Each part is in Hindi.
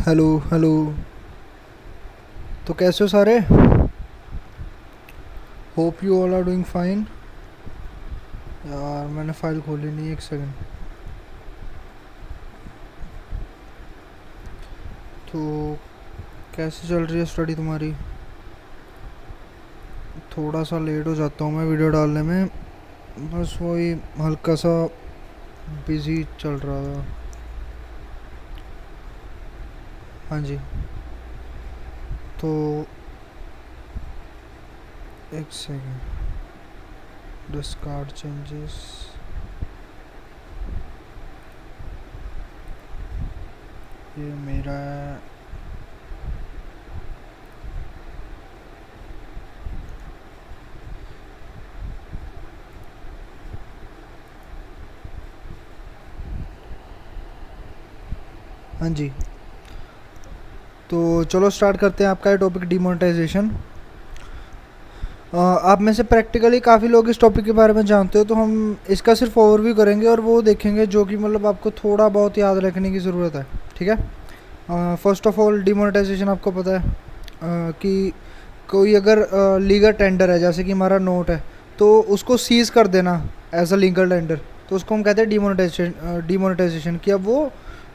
Hello hello. तो कैसे हो सारे? Hope you all are doing fine. यार मैंने फ़ाइल खोली नहीं, एक सेकंड। तो कैसे चल रही है स्टडी तुम्हारी? थोड़ा सा लेट हो जाता हूँ मैं वीडियो डालने में, बस वही हल्का सा बिज़ी चल रहा था। हाँ जी। तो एक सेकंड, डिस्कार्ड चेंजेस। ये मेरा है। हाँ जी। तो चलो स्टार्ट करते हैं आपका ये टॉपिक, डिमोनेटाइजेशन। आप में से प्रैक्टिकली काफ़ी लोग इस टॉपिक के बारे में जानते हो, तो हम इसका सिर्फ ओवरव्यू करेंगे और वो देखेंगे जो कि मतलब आपको थोड़ा बहुत याद रखने की ज़रूरत है। ठीक है। फर्स्ट ऑफ ऑल, डिमोनेटाइजेशन आपको पता है कि कोई अगर लीगल टेंडर है, जैसे कि हमारा नोट है, तो उसको सीज़ कर देना एज अ लीगल टेंडर, तो उसको हम कहते हैं डिमोनेटाइजेशन। डिमोनेटाइजेशन कि अब वो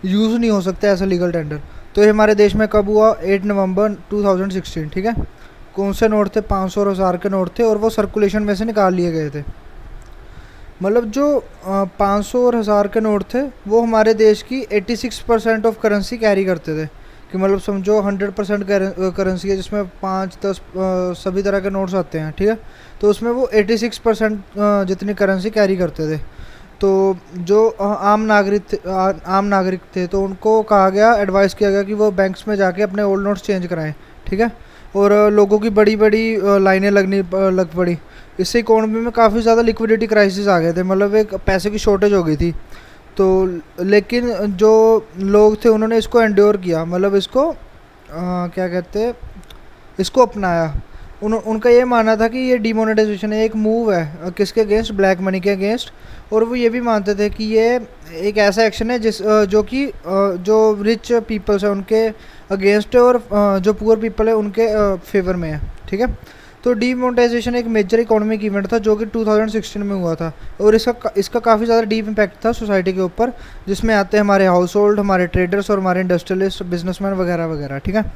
यूज़ नहीं हो सकता एज अ लीगल टेंडर। तो ये हमारे देश में कब हुआ? 8 नवंबर 2016। ठीक है। कौन से नोट थे? 500 और 1000 के नोट थे, और वो सर्कुलेशन में से निकाल लिए गए थे। मतलब जो 500 और 1000 के नोट थे, वो हमारे देश की 86% ऑफ करेंसी कैरी करते थे। कि मतलब समझो 100% करेंसी है, जिसमें 5 10 सभी तरह के नोट्स आते हैं। ठीक है। तो उसमें वो 86% जितनी करेंसी कैरी करते थे। तो जो आम नागरिक थे, तो उनको कहा गया, एडवाइस किया गया कि वो बैंक्स में जाके अपने ओल्ड नोट्स चेंज कराएं। ठीक है। और लोगों की बड़ी बड़ी लाइनें लग पड़ी। इससे इकोनॉमी में काफ़ी ज़्यादा लिक्विडिटी क्राइसिस आ गए थे, मतलब एक पैसे की शॉर्टेज हो गई थी। तो लेकिन जो लोग थे उन्होंने इसको एंड्योर किया, मतलब इसको क्या कहते हैं, इसको अपनाया। उनका ये मानना था कि ये डिमोनेटाइजेशन है, एक मूव है किसके अगेंस्ट? ब्लैक मनी के अगेंस्ट। और वो ये भी मानते थे कि ये एक ऐसा एक्शन है जो कि जो रिच पीपल्स है उनके अगेंस्ट है, और जो पुअर पीपल है उनके फेवर में है। ठीक है। तो डीमोनेटाइजेशन एक मेजर इकोनॉमिक इवेंट था जो कि 2016 में हुआ था, और इसका इसका काफ़ी ज़्यादा डीप इम्पैक्ट था सोसाइटी के ऊपर, जिसमें आते हैं हमारे हाउस होल्ड, हमारे ट्रेडर्स और हमारे इंडस्ट्रियलिस्ट, बिजनेसमैन वगैरह वगैरह। ठीक है।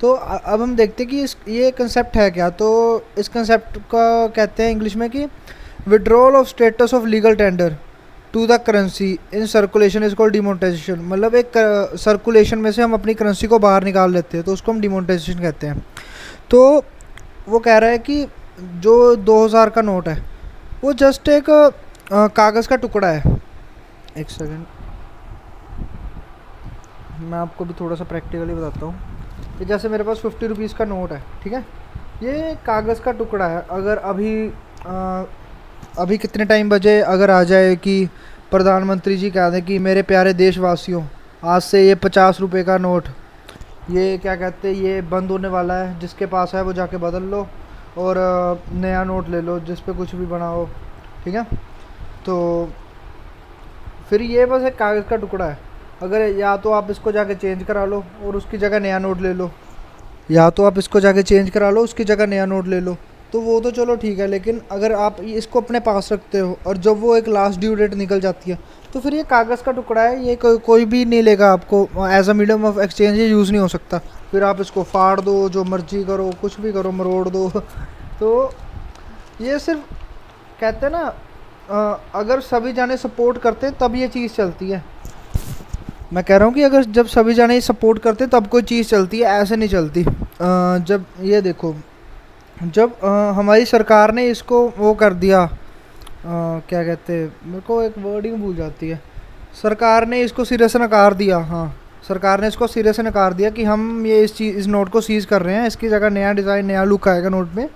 तो अब हम देखते हैं कि ये कंसेप्ट है क्या। तो इस कंसेप्ट का कहते हैं इंग्लिश में कि withdrawal of status of legal tender to the currency in circulation is called demonetization. मतलब एक सर्कुलेशन में से हम अपनी करेंसी को बाहर निकाल लेते हैं, तो उसको हम डिमोनेटाइजेशन कहते हैं। तो वो कह रहा है कि जो 2000 का नोट है, वो जस्ट एक कागज़ का टुकड़ा है। एक सेकंड, मैं आपको भी थोड़ा सा प्रैक्टिकली बताता हूँ कि जैसे मेरे पास 50 रुपीज़ का नोट है। ठीक है। ये कागज़ का टुकड़ा है। अगर अभी कितने टाइम बजे अगर आ जाए कि प्रधानमंत्री जी कह दें कि मेरे प्यारे देशवासियों, आज से ये 50 रुपये का नोट, ये क्या कहते हैं, ये बंद होने वाला है, जिसके पास है वो जाके बदल लो और नया नोट ले लो जिस पे कुछ भी बना हो। ठीक है। तो फिर ये बस एक कागज़ का टुकड़ा है। अगर या तो आप इसको जाके चेंज करा लो और उसकी जगह नया नोट ले लो, या तो आप इसको जाके चेंज करा लो, उसकी जगह नया नोट ले लो, तो वो तो चलो ठीक है। लेकिन अगर आप इसको अपने पास रखते हो और जब वो एक लास्ट ड्यू डेट निकल जाती है, तो फिर ये कागज़ का टुकड़ा है, ये कोई भी नहीं लेगा आपको as a medium of exchange, ये यूज़ नहीं हो सकता। फिर आप इसको फाड़ दो, जो मर्जी करो, कुछ भी करो, मरोड़ दो। तो ये सिर्फ कहते हैं ना, अगर सभी जाने सपोर्ट करते हैं तब ये चीज़ चलती है। मैं कह रहा हूँ कि अगर जब सभी जाने सपोर्ट करते हैं तब कोई चीज़ चलती है, ऐसे नहीं चलती। जब ये देखो, जब हमारी सरकार ने इसको वो कर दिया, क्या कहते हैं, मेरे को एक वर्डिंग भूल जाती है। सरकार ने इसको सिरे से नकार दिया। हाँ, सरकार ने इसको सिरे से नकार दिया कि हम ये इस नोट को सीज़ कर रहे हैं, इसकी जगह नया डिज़ाइन, नया लुक आएगा नोट में,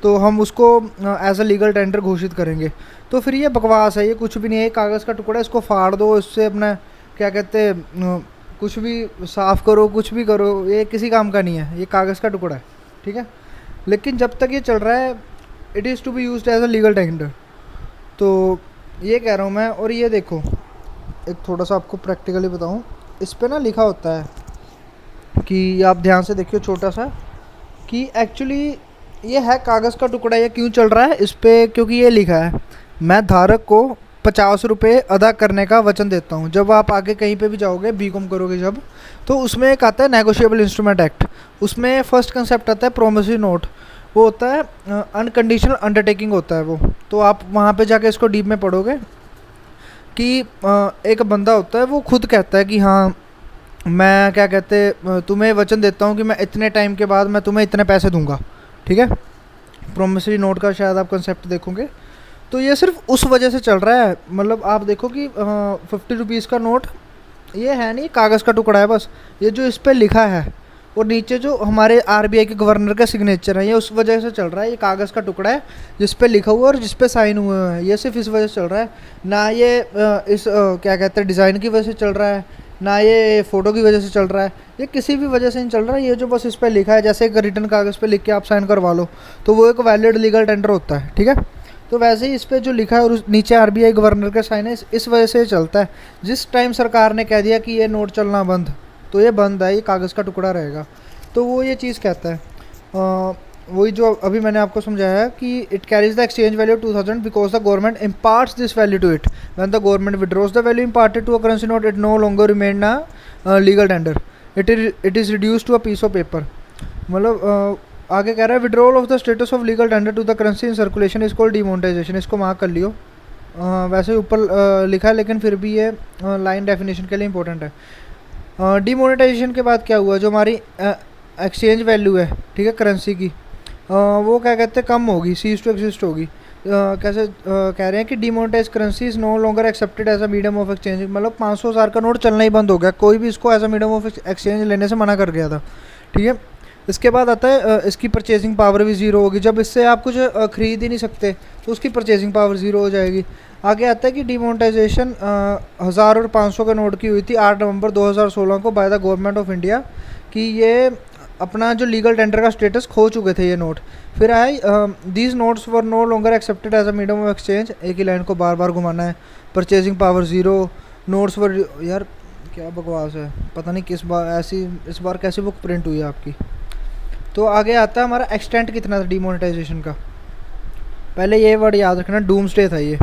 तो हम उसको एज अ लीगल टेंडर घोषित करेंगे। तो फिर ये बकवास है, ये कुछ भी नहीं है, कागज़ का टुकड़ा है, इसको फाड़ दो, इससे अपना क्या कहते हैं, कुछ भी साफ़ करो, कुछ भी करो, ये किसी काम का नहीं है, ये कागज़ का टुकड़ा है। ठीक है। लेकिन जब तक ये चल रहा है, it is to be used as a legal tender. तो ये कह रहा हूँ मैं। और ये देखो, एक थोड़ा सा आपको प्रैक्टिकली बताऊँ, इस पे ना लिखा होता है कि आप ध्यान से देखिए छोटा सा, कि एक्चुअली ये है कागज़ का टुकड़ा, ये क्यों चल रहा है इस पे, क्योंकि ये लिखा है मैं धारक को 50 रुपये अदा करने का वचन देता हूँ। जब आप आगे कहीं पे भी जाओगे, बीकॉम करोगे जब, तो उसमें एक आता है नेगोशिएबल इंस्ट्रूमेंट एक्ट। उसमें फर्स्ट कंसेप्ट आता है प्रोमिसरी नोट, वो होता है अनकंडीशनल अंडरटेकिंग होता है वो। तो आप वहाँ पे जाके इसको डीप में पढ़ोगे कि एक बंदा होता है, वो खुद कहता है कि हाँ मैं क्या कहते तुम्हें वचन देता हूँ कि मैं इतने टाइम के बाद मैं तुम्हें इतने पैसे दूंगा, ठीक है। प्रोमिसरी नोट का शायद आप कंसेप्ट देखोगे। तो ये सिर्फ उस वजह से चल रहा है, मतलब आप देखो कि 50 रुपीज़ का नोट ये है नहीं, कागज़ का टुकड़ा है बस। ये जो इस पर लिखा है और नीचे जो हमारे आरबीआई के गवर्नर का सिग्नेचर है, ये उस वजह से चल रहा है। ये कागज़ का टुकड़ा है जिस पे लिखा हुआ है और जिस पे साइन हुए हैं, ये सिर्फ इस वजह से चल रहा है। ना ये क्या कहते हैं डिज़ाइन की वजह से चल रहा है, ना ये फ़ोटो की वजह से चल रहा है, ये किसी भी वजह से नहीं चल रहा है। ये जो बस इस पर लिखा है, जैसे एक रिटर्न कागज़ पे लिख के आप साइन करवा लो तो वो एक वैलिड लीगल टेंडर होता है, ठीक है। तो वैसे ही इस पर जो लिखा है और नीचे आरबीआई गवर्नर का साइन है, इस वजह से चलता है। जिस टाइम सरकार ने कह दिया कि ये नोट चलना बंद, तो ये बंद है, ये कागज़ का टुकड़ा रहेगा। तो वो ये चीज़ कहता है, वही जो अभी मैंने आपको समझाया कि it carries the exchange value 2000 because the government imparts this value to it. When the government withdraws the value imparted to a currency note, it no longer remain a legal tender, it is reduce to a piece of paper. मतलब आगे कह रहा है withdrawal of the status of legal tender to the currency in circulation is called demonetization. इसको मार्क कर लियो, वैसे ऊपर लिखा है लेकिन फिर भी ये लाइन डेफिनेशन के लिए इंपॉर्टेंट है। डिमोनेटाइजेशन के बाद क्या हुआ, जो हमारी एक्सचेंज वैल्यू है, ठीक है, करेंसी की, वो क्या कहते हैं कम होगी, सीज टू एग्जिस्ट होगी। कैसे कह रहे हैं कि demonetize currency is no longer accepted as a medium of exchange. मतलब 500,000 का नोट चलना ही बंद हो गया, कोई भी इसको as a medium of exchange लेने से मना कर गया था, ठीक है। इसके बाद आता है इसकी परचेजिंग पावर भी ज़ीरो होगी। जब इससे आप कुछ ख़रीद ही नहीं सकते तो उसकी परचेजिंग पावर ज़ीरो हो जाएगी। आगे आता है कि डिमोनेटाइजेशन 1000 और 500 के नोट की हुई थी 8 नवंबर 2016 को by the government of India, कि ये अपना जो लीगल टेंडर का स्टेटस खो चुके थे ये नोट। फिर आए these notes were no longer accepted as a medium of exchange. एक ही लाइन को बार बार घुमाना है। Purchasing power zero, notes were, यार क्या बकवास है, पता नहीं किस बार ऐसी, इस बार कैसी बुक प्रिंट हुई है आपकी। तो आगे आता है हमारा एक्सटेंट कितना था डिमोनेटाइजेशन का। पहले ये वर्ड याद रखना, डूम्सडे था ये,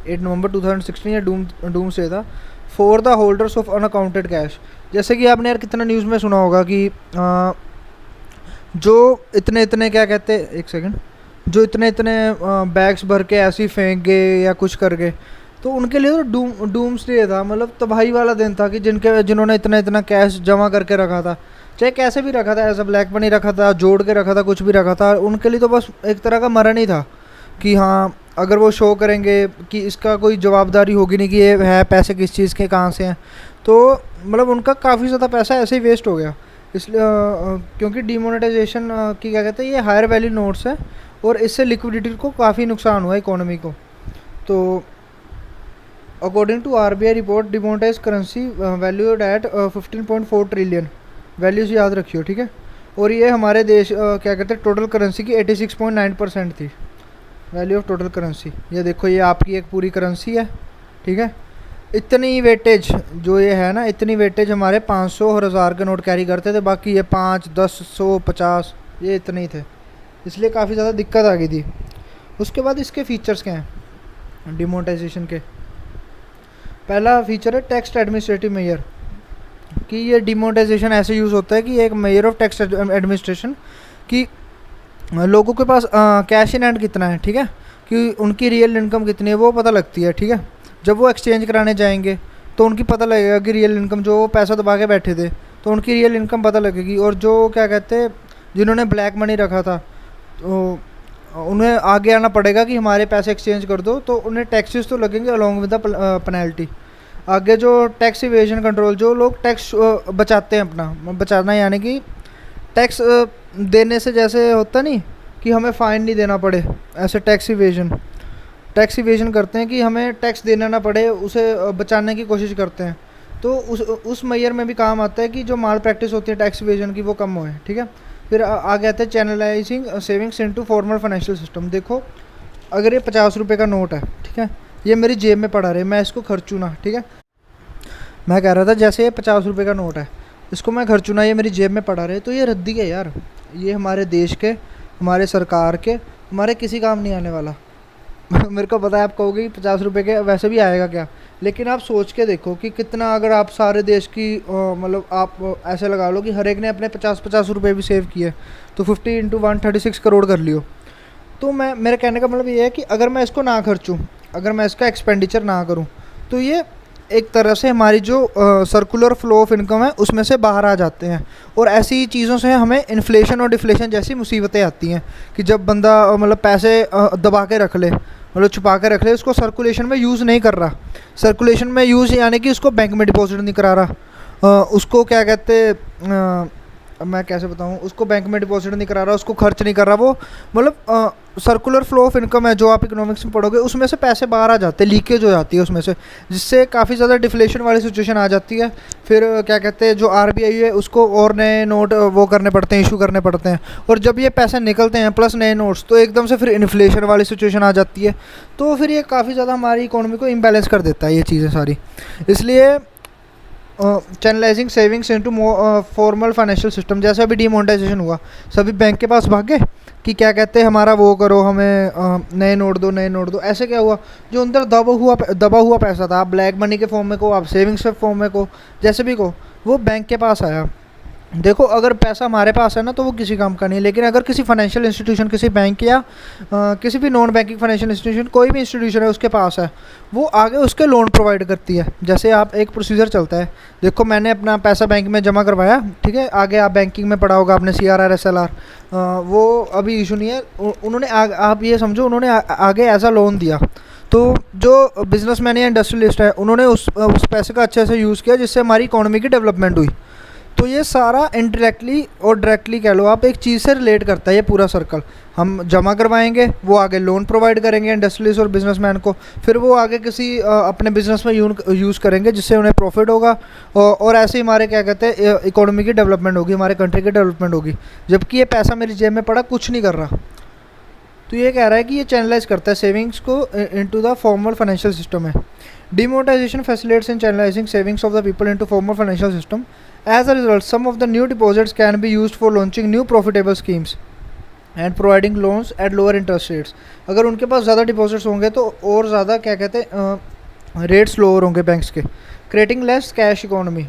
8 नवंबर 2016 ये डूम्सडे था for the holders of unaccounted cash. जैसे कि आपने यार कितना न्यूज़ में सुना होगा कि जो इतने इतने क्या कहते, एक सेकंड, जो इतने इतने बैग्स भर के ऐसे ही फेंक गए या कुछ कर गए, तो उनके लिए तो डूम्सडे था, मतलब तबाही वाला दिन था कि जिन्होंने इतना इतना कैश जमा करके रखा था, चाहे कैसे भी रखा था, एज अ ब्लैक मनी रखा था, जोड़ के रखा था, कुछ भी रखा था, उनके लिए तो बस एक तरह का मरण ही था कि हाँ अगर वो शो करेंगे कि इसका कोई जवाबदारी होगी नहीं कि ये है पैसे किस चीज़ के कहाँ से हैं, तो मतलब उनका काफ़ी ज़्यादा पैसा ऐसे ही वेस्ट हो गया। इसलिए क्योंकि डिमोनेटाइजेशन की क्या कहते हैं, ये हायर वैल्यू नोट्स है और इससे लिक्विडिटी को काफ़ी नुकसान हुआ इकोनॉमी को। तो according to RBI report demonetize currency valued at 15.4 trillion. Values याद रखियो, ठीक है। और ये हमारे देश क्या कहते हैं टोटल करेंसी की 86.9% थी वैल्यू ऑफ टोटल करेंसी। ये देखो ये आपकी एक पूरी करेंसी है, ठीक है। इतनी वेटेज जो ये है ना, इतनी वेटेज हमारे 500 और 1000 के नोट कैरी करते थे, बाकी ये 5, 10, 100, 50 ये इतने ही थे, इसलिए काफ़ी ज़्यादा दिक्कत आ गई थी। उसके बाद इसके फीचर्स क्या हैं डिमोनेटाइजेशन के। पहला फीचर है टैक्स एडमिनिस्ट्रेटिव मेयर, कि ये डिमोनेटाइजेशन ऐसे यूज़ होता है कि एक मेयर ऑफ टैक्स एडमिनिस्ट्रेशन कि लोगों के पास कैश इन हैंड कितना है, ठीक है, कि उनकी रियल इनकम कितनी है वो पता लगती है, ठीक है। जब वो एक्सचेंज कराने जाएंगे तो उनकी पता लगेगा कि रियल इनकम, जो पैसा दबा के बैठे थे तो उनकी रियल इनकम पता लगेगी। और जो क्या कहते हैं जिन्होंने ब्लैक मनी रखा था तो उन्हें आगे आना पड़ेगा कि हमारे पैसे एक्सचेंज कर दो, तो उन्हें टैक्सेस तो लगेंगे अलॉन्ग विद द पेनल्टी। आगे जो टैक्स इवेजन कंट्रोल, जो लोग टैक्स बचाते हैं, अपना बचाना यानी कि टैक्स देने से जैसे होता नहीं कि हमें फ़ाइन नहीं देना पड़े, ऐसे टैक्स इवेजन करते हैं कि हमें टैक्स देना ना पड़े, उसे बचाने की कोशिश करते हैं। तो उस मेयर में भी काम आता है कि जो माल प्रैक्टिस होती है टैक्स इवेजन की वो कम होए, ठीक है। फिर आगे आते हैं channelising savings into formal financial system. देखो अगर ये 50 रुपये का नोट है, ठीक है, ये मेरी जेब में पड़ा रहे, मैं इसको खर्चूँ ना, ठीक है। मैं कह रहा था जैसे ये 50 रुपये का नोट है इसको मैं खर्चूँ ना, ये मेरी जेब में पड़ा रहे, तो ये रद्दी है यार। ये हमारे देश के, हमारे सरकार के, हमारे किसी काम नहीं आने वाला। मेरे को पता है आप कहोगे कि 50 रुपये के वैसे भी आएगा क्या, लेकिन आप सोच के देखो कि कितना, अगर आप सारे देश की मतलब आप ऐसे लगा लो कि हर एक ने अपने 50-50 रुपये भी सेव किए, तो 50 × 136 करोड़ कर लियो। तो मैं, मेरे कहने का मतलब ये है कि अगर मैं इसको ना खर्चूँ, अगर मैं इसका एक्सपेंडिचर ना करूँ, तो ये एक तरह से हमारी जो सर्कुलर फ्लो ऑफ इनकम है उसमें से बाहर आ जाते हैं। और ऐसी चीज़ों से हमें इन्फ्लेशन और डिफ्लेशन जैसी मुसीबतें आती हैं कि जब बंदा मतलब पैसे दबा के रख ले, मतलब छुपा के रख ले, उसको सर्कुलेशन में यूज़ नहीं कर रहा। सर्कुलेशन में यूज़ यानी कि उसको बैंक में डिपॉजिट नहीं करा रहा, उसको क्या कहते, अब मैं कैसे बताऊँ, उसको बैंक में डिपॉजिट नहीं करा रहा, उसको खर्च नहीं कर रहा, वो मतलब सर्कुलर फ्लो ऑफ इनकम है जो आप इकोनॉमिक्स में पढ़ोगे, उसमें से पैसे बाहर आ जाते हैं, लीकेज हो जाती है उसमें से, जिससे काफ़ी ज़्यादा डिफ्लेशन वाली सिचुएशन आ जाती है। फिर क्या कहते हैं, जो आरबीआई है उसको और नए नोट वो करने पड़ते हैं, इशू करने पड़ते हैं, और जब ये पैसे निकलते हैं प्लस नए नोट्स, तो एकदम से फिर इन्फ्लेशन वाली सिचुएशन आ जाती है। तो फिर ये काफ़ी ज़्यादा हमारी इकोनॉमी को इम्बैलेंस कर देता है ये चीज़ें सारी। इसलिए channelising savings into formal financial system, जैसे अभी डीमोनेटाइजेशन हुआ, सभी बैंक के पास भागे कि क्या कहते हैं हमारा वो करो, हमें नए नोट दो, नए नोट दो। ऐसे क्या हुआ, जो अंदर दबा हुआ पैसा था, आप ब्लैक मनी के फॉर्म में को, आप सेविंग्स के फॉर्म में को, जैसे भी को, वो बैंक के पास आया। देखो अगर पैसा हमारे पास है ना तो वो किसी काम का नहीं है, लेकिन अगर किसी फाइनेंशियल इंस्टीट्यूशन, किसी बैंक या किसी भी नॉन बैंकिंग फाइनेंशियल इंस्टीट्यूशन, कोई भी इंस्टीट्यूशन है उसके पास है, वो आगे उसके लोन प्रोवाइड करती है। जैसे आप, एक प्रोसीजर चलता है, देखो मैंने अपना पैसा बैंक में जमा करवाया, ठीक है, आगे आप बैंकिंग में पढ़ा होगा आपने CRR SLR, वो अभी इशू नहीं है, उन्होंने आप ये समझो उन्होंने आगे एज अ लोन दिया। तो जो बिजनेसमैन या इंडस्ट्रियलिस्ट है उन्होंने उस पैसे का अच्छे से यूज़ किया, जिससे हमारी इकोनॉमी की डेवलपमेंट हुई। तो ये सारा इनडायरेक्टली और डायरेक्टली कह लो आप, एक चीज़ से रिलेट करता है ये पूरा सर्कल। हम जमा करवाएंगे, वो आगे लोन प्रोवाइड करेंगे इंडस्ट्रियलिस्ट और बिजनेसमैन को, फिर वो आगे किसी अपने बिजनेस में यूज़ करेंगे जिससे उन्हें प्रॉफिट होगा, और ऐसे ही हमारे क्या कहते हैं इकोनॉमी की डेवलपमेंट होगी, हमारे कंट्री की डेवलपमेंट होगी। जबकि ये पैसा मेरी जेब में पड़ा कुछ नहीं कर रहा। तो ये कह रहा है कि ये चैनलाइज करता है सेविंग्स को into the formal financial system है। Demonetization facilitates in channelizing savings of the people into formal financial system. As a result, some of the new deposits can be used for launching new profitable schemes and providing loans at lower interest rates. अगर उनके पास ज़्यादा डिपॉजिट्स होंगे तो और ज़्यादा क्या कहते हैं रेट्स लोअर होंगे बैंक्स के। क्रिएटिंग लेस कैश इकोनॉमी,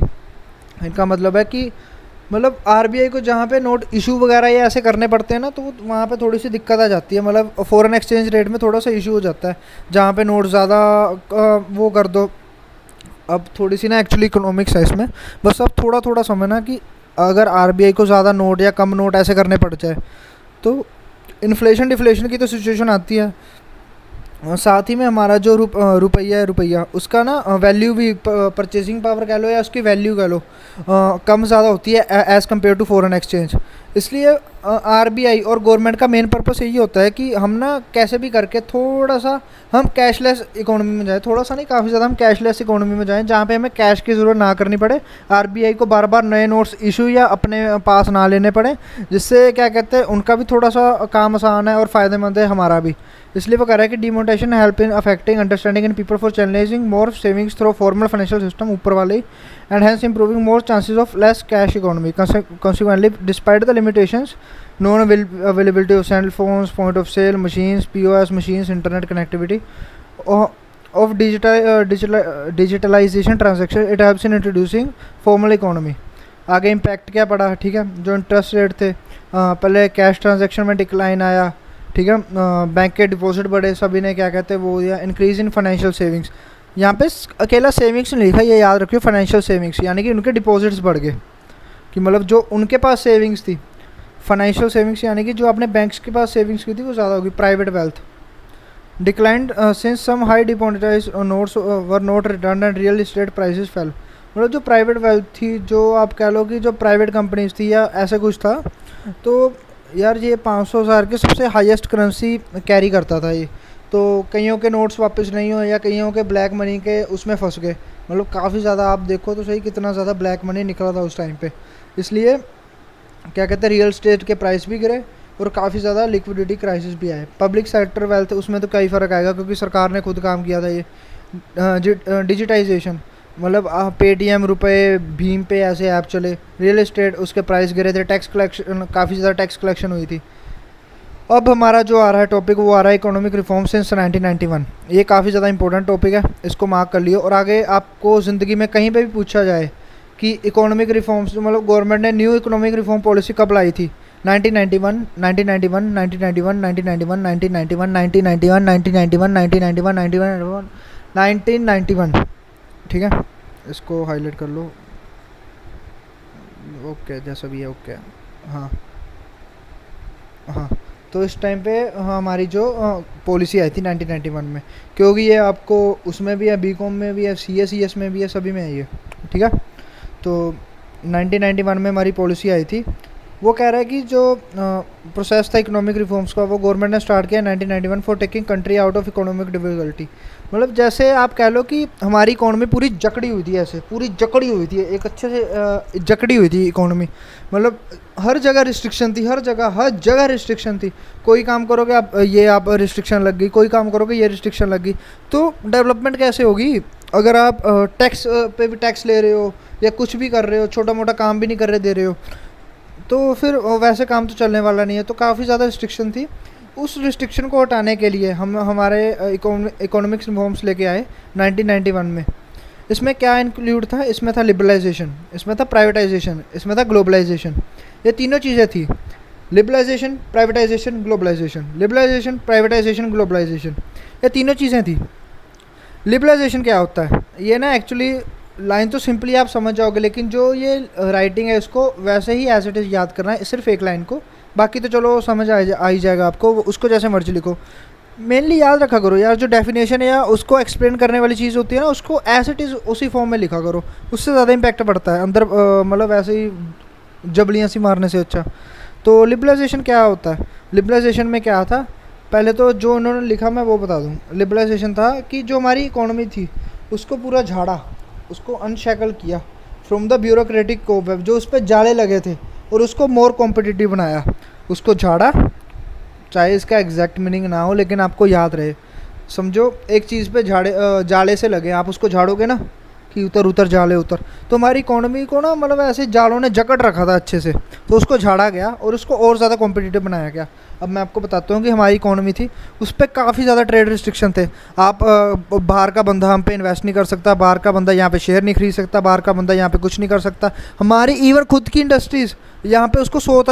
इनका मतलब है कि मतलब आरबीआई को जहाँ पे नोट इशू वगैरह ये ऐसे करने पड़ते हैं ना, तो वहाँ पे थोड़ी सी दिक्कत आ जाती है। मतलब फ़ॉरेन एक्सचेंज रेट में थोड़ा सा इशू हो जाता है, जहाँ पे नोट ज़्यादा वो कर दो। अब थोड़ी सी ना एक्चुअली इकोनॉमिक्स है इसमें, बस अब थोड़ा थोड़ा समझना कि अगर आरबीआई को ज़्यादा नोट या कम नोट ऐसे करने पड़ जाए तो इन्फ्लेशन डिफ्लेशन की तो सिचुएशन आती है। साथ ही में हमारा जो रुपया है, रुपया उसका ना वैल्यू भी, परचेजिंग पावर कह लो या उसकी वैल्यू कह लो, कम ज़्यादा होती है as compare to foreign exchange. इसलिए आरबीआई और गवर्नमेंट का मेन पर्पस यही होता है कि हम ना कैसे भी करके थोड़ा सा हम कैशलेस इकोनॉमी में जाएँ, थोड़ा सा नहीं काफ़ी ज़्यादा हम कैशलेस इकोनॉमी में जाएँ, जहाँ पे हमें कैश की ज़रूरत ना करनी पड़े, आरबीआई को बार बार नए नोट्स इशू या अपने पास ना लेने पड़े, जिससे क्या कहते हैं उनका भी थोड़ा सा काम आसान है और फ़ायदेमंद है हमारा भी। इसलिए वो कह रहा है कि demonetization help in affecting understanding in people for channelizing more savings through formal financial system, ऊपर वाले, and hence improving more chances of less cash economy. Consequently, despite the limitations, non-availability of cell phones, point of sale machines, POS machines, internet connectivity, of digitalization transaction, it helps in introducing formal economy. आगे इम्पैक्ट क्या पड़ा, ठीक है, जो इंटरेस्ट रेट थे, पहले कैश ट्रांजैक्शन में डिक्लाइन आया, ठीक है, बैंक के डिपॉजिट बढ़े, सभी ने क्या कहते हैं वो दिया, इंक्रीज इन फाइनेंशियल सेविंग्स। यहाँ पे अकेला सेविंग्स नहीं लिखा, ये याद रखियो, फाइनेंशियल सेविंग्स यानी कि उनके डिपॉजिट्स बढ़ गए, कि मतलब जो उनके पास सेविंग्स थी, फाइनेंशियल सेविंग्स यानी कि जो आपने बैंक्स के पास सेविंग्स की थी वो ज़्यादा होगी। Private wealth declined since some high demonetize notes were not return and real estate prices fell. मतलब जो प्राइवेट वेल्थ थी, जो आप कह लो कि जो प्राइवेट कंपनीज थी या ऐसा कुछ था, तो यार ये 500,000 की सबसे हाईएस्ट करेंसी कैरी करता था ये, तो कईयों के नोट्स वापस नहीं हुए या कईयों के ब्लैक मनी के उसमें फंस गए। मतलब काफ़ी ज़्यादा आप देखो तो सही कितना ज़्यादा ब्लैक मनी निकला था उस टाइम पे। इसलिए क्या कहते हैं रियल एस्टेट के प्राइस भी गिरे और काफ़ी ज़्यादा लिक्विडिटी क्राइसिस भी आए। पब्लिक सेक्टर वेल्थ उसमें तो कई फ़र्क आएगा क्योंकि सरकार ने खुद काम किया था ये। डिजिटाइजेशन, मतलब पेटीएम, रुपए, भीम पे ऐसे ऐप चले, रियल एस्टेट उसके प्राइस गिरे थे, टैक्स कलेक्शन, काफ़ी ज़्यादा टैक्स कलेक्शन हुई थी। अब हमारा जो आ रहा है टॉपिक वो आ रहा है इकोनॉमिक रिफॉर्म सिंस 1991। ये काफ़ी ज़्यादा इंपॉर्टेंट टॉपिक है, इसको मार्क कर लियो। और आगे आपको ज़िंदगी में कहीं पे भी पूछा जाए कि इकोनॉमिक रिफॉर्म्स मतलब गवर्नमेंट ने न्यू इकोनॉमिक रिफॉर्म पॉलिसी कब लाई थी, 1991, 1991, 1991, 1991, 1991, 1991, 1991, 1991, 1991, 1991, ठीक है, इसको हाईलाइट कर लो। ओके, जैसा भी है ओके। हाँ हाँ, तो इस टाइम पे हमारी जो पॉलिसी आई थी 1991 में, क्योंकि ये आपको उसमें भी है, बीकॉम में भी है, सीएस में भी है, सभी में है ये, ठीक है। तो 1991 में हमारी पॉलिसी आई थी। वो कह रहा है कि जो प्रोसेस था इकोनॉमिक रिफॉर्म्स का वो गवर्नमेंट ने स्टार्ट किया 1991 for taking country out of economic difficulty. मतलब जैसे आप कह लो कि हमारी इकोनॉमी पूरी जकड़ी हुई थी, ऐसे पूरी जकड़ी हुई थी, एक अच्छे से जकड़ी हुई थी इकोनॉमी। मतलब हर जगह रिस्ट्रिक्शन थी, हर जगह रिस्ट्रिक्शन थी। कोई काम करोगे आप, ये आप रिस्ट्रिक्शन लग गई, कोई काम करोगे ये रिस्ट्रिक्शन लग गई। तो डेवलपमेंट कैसे होगी अगर आप टैक्स पे भी टैक्स ले रहे हो या कुछ भी कर रहे हो, छोटा मोटा काम भी नहीं कर रहे दे रहे हो, तो फिर वैसे काम तो चलने वाला नहीं है। तो काफ़ी ज़्यादा रिस्ट्रिक्शन थी। उस रिस्ट्रिक्शन को हटाने के लिए हम हमारे इकोनॉमिक्स रिफॉर्म्स लेके आए 1991 में। इसमें क्या इंक्लूड था, इसमें था लिबरलाइजेशन, इसमें था प्राइवेटाइजेशन, इसमें था ग्लोबलाइजेशन। ये तीनों चीज़ें थी, liberalization, privatization, globalization, liberalization, privatization, globalization, ये तीनों चीज़ें थी। लिबरलाइजेशन क्या होता है, ये ना एक्चुअली लाइन तो सिंपली आप समझ जाओगे, लेकिन जो ये राइटिंग है इसको वैसे ही एज इट इज़ याद करना है, सिर्फ एक लाइन को, बाकी तो चलो समझ आ ही जाएगा आपको, उसको जैसे मर्जी लिखो। मेनली याद रखा करो यार, जो डेफिनेशन है या उसको एक्सप्लेन करने वाली चीज़ होती है ना, उसको एज इट इज़ उसी फॉर्म में लिखा करो, उससे ज़्यादा इम्पैक्ट पड़ता है अंदर, मतलब ऐसे ही जबलियाँ सी मारने से अच्छा। तो लिबरलाइजेशन क्या होता है, लिबरलाइजेशन में क्या था, पहले तो जो उन्होंने लिखा मैं वो बता दूँ। लिबरलाइजेशन था कि जो हमारी इकोनॉमी थी उसको पूरा झाड़ा, उसको अनशैकल किया फ्रॉम द ब्यूरोक्रेटिक कोबवेब, जो उस पर जाले लगे थे, और उसको मोर कॉम्पिटिटिव बनाया, उसको झाड़ा। चाहे इसका एग्जैक्ट मीनिंग ना हो लेकिन आपको याद रहे, समझो एक चीज़ पे जाले से लगे, आप उसको झाड़ोगे ना कि उतर उतर जाले उतर, तो हमारी इकोनॉमी को ना मतलब ऐसे जालों ने जकड़ रखा था अच्छे से, तो उसको झाड़ा गया और उसको और ज़्यादा कॉम्पिटिटिव बनाया गया। अब मैं आपको बताता हूँ कि हमारी इकोनॉमी थी, उस पर काफ़ी ज़्यादा ट्रेड रिस्ट्रिक्शन थे। आप बाहर का बंदा हम पे इन्वेस्ट नहीं कर सकता, बाहर का बंदा यहाँ पे शेयर नहीं खरीद सकता, बाहर का बंदा यहाँ पे कुछ नहीं कर सकता। हमारी इवन खुद की इंडस्ट्रीज़ यहाँ पे उसको 100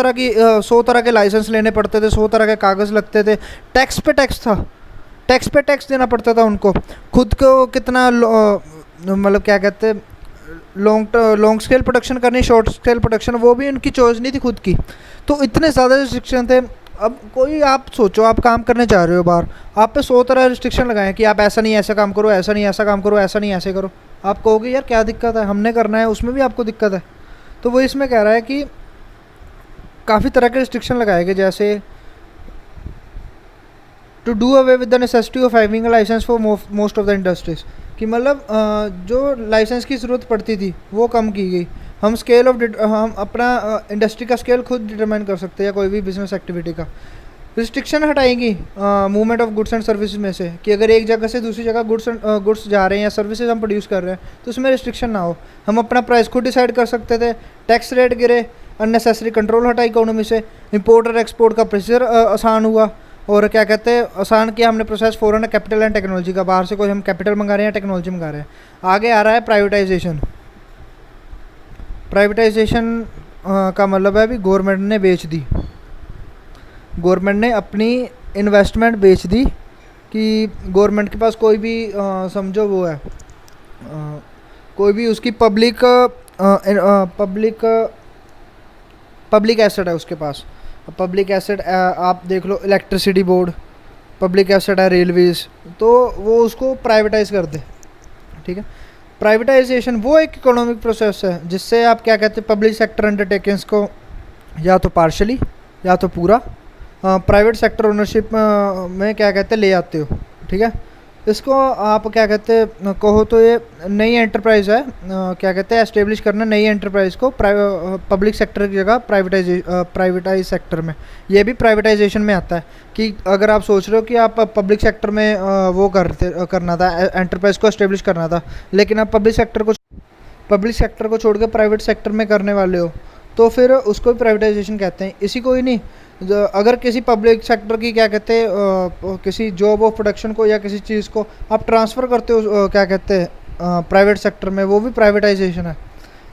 तरह के लाइसेंस लेने पड़ते थे, 100 तरह के कागज़ लगते थे, टैक्स पे टैक्स था, टैक्स पे टैक्स देना पड़ता था उनको। खुद को कितना मतलब क्या कहते हैं, लॉन्ग स्केल प्रोडक्शन करनी, शॉर्ट स्केल प्रोडक्शन, वो भी उनकी चॉइस नहीं थी खुद की। तो इतने ज़्यादा रिस्ट्रिक्शन थे। अब कोई आप सोचो, आप काम करने जा रहे हो बाहर, आप पे 100 तरह रिस्ट्रिक्शन लगाएं कि आप ऐसा नहीं ऐसा काम करो, ऐसा नहीं ऐसा काम करो, ऐसा नहीं ऐसे करो। आप कहोगे यार क्या दिक्कत है, हमने करना है, उसमें भी आपको दिक्कत है। तो वो इसमें कह रहा है कि काफ़ी तरह के रिस्ट्रिक्शन लगाए गए, जैसे to do away with the necessity of having a license for most of the industries, कि मतलब जो लाइसेंस की ज़रूरत पड़ती थी वो कम की गई। हम अपना इंडस्ट्री का स्केल खुद डिटरमाइन कर सकते हैं, या कोई भी बिजनेस एक्टिविटी का। रिस्ट्रिक्शन हटाएंगी movement of goods and services में से, कि अगर एक जगह से दूसरी जगह गुड्स जा रहे हैं या सर्विसेज हम प्रोड्यूस कर रहे हैं तो उसमें रिस्ट्रिक्शन ना हो। हम अपना प्राइस खुद डिसाइड कर सकते थे, टैक्स रेट गिरे, अननेसेसरी कंट्रोल हटा इकोनॉमी से, इंपोर्ट और एक्सपोर्ट का प्रोसीजर आसान हुआ, और क्या कहते हैं आसान किया हमने process foreign capital and technology का, बाहर से कोई हम कैपिटल मंगा रहे हैं या टेक्नोलॉजी मंगा रहे हैं। आगे आ रहा है प्राइवेटाइजेशन। प्राइवेटाइजेशन का मतलब है अभी गवर्नमेंट ने बेच दी, गवर्नमेंट ने अपनी इन्वेस्टमेंट बेच दी, कि गवर्नमेंट के पास कोई भी समझो वो है, कोई भी उसकी पब्लिक एसेट है उसके पास। पब्लिक एसेट आप देख लो, इलेक्ट्रिसिटी बोर्ड पब्लिक एसेट है, रेलवेज, तो वो उसको प्राइवेटाइज कर दे, ठीक है। प्राइवेटाइजेशन वो एक इकोनॉमिक प्रोसेस है जिससे आप क्या कहते हैं पब्लिक सेक्टर अंडरटेकिंग्स को या तो पार्शली या तो पूरा प्राइवेट सेक्टर ओनरशिप में क्या कहते हैं ले आते हो, ठीक है। इसको आप क्या कहते हैं कहो तो ये नई एंटरप्राइज है, क्या कहते हैं एस्टेब्लिश करना नई एंटरप्राइज को पब्लिक सेक्टर की जगह प्राइवेटाइज सेक्टर में। ये भी प्राइवेटाइजेशन में आता है कि अगर आप सोच रहे हो कि आप पब्लिक सेक्टर में वो करना था, एंटरप्राइज को एस्टेब्लिश करना था, लेकिन आप पब्लिक सेक्टर को छोड़ के प्राइवेट सेक्टर में करने वाले हो, तो फिर उसको भी प्राइवेटाइजेशन कहते हैं। इसी को ही नहीं, अगर किसी पब्लिक सेक्टर की क्या कहते हैं किसी जॉब ऑफ प्रोडक्शन को या किसी चीज़ को आप ट्रांसफ़र करते हो क्या कहते हैं प्राइवेट सेक्टर में, वो भी प्राइवेटाइजेशन है।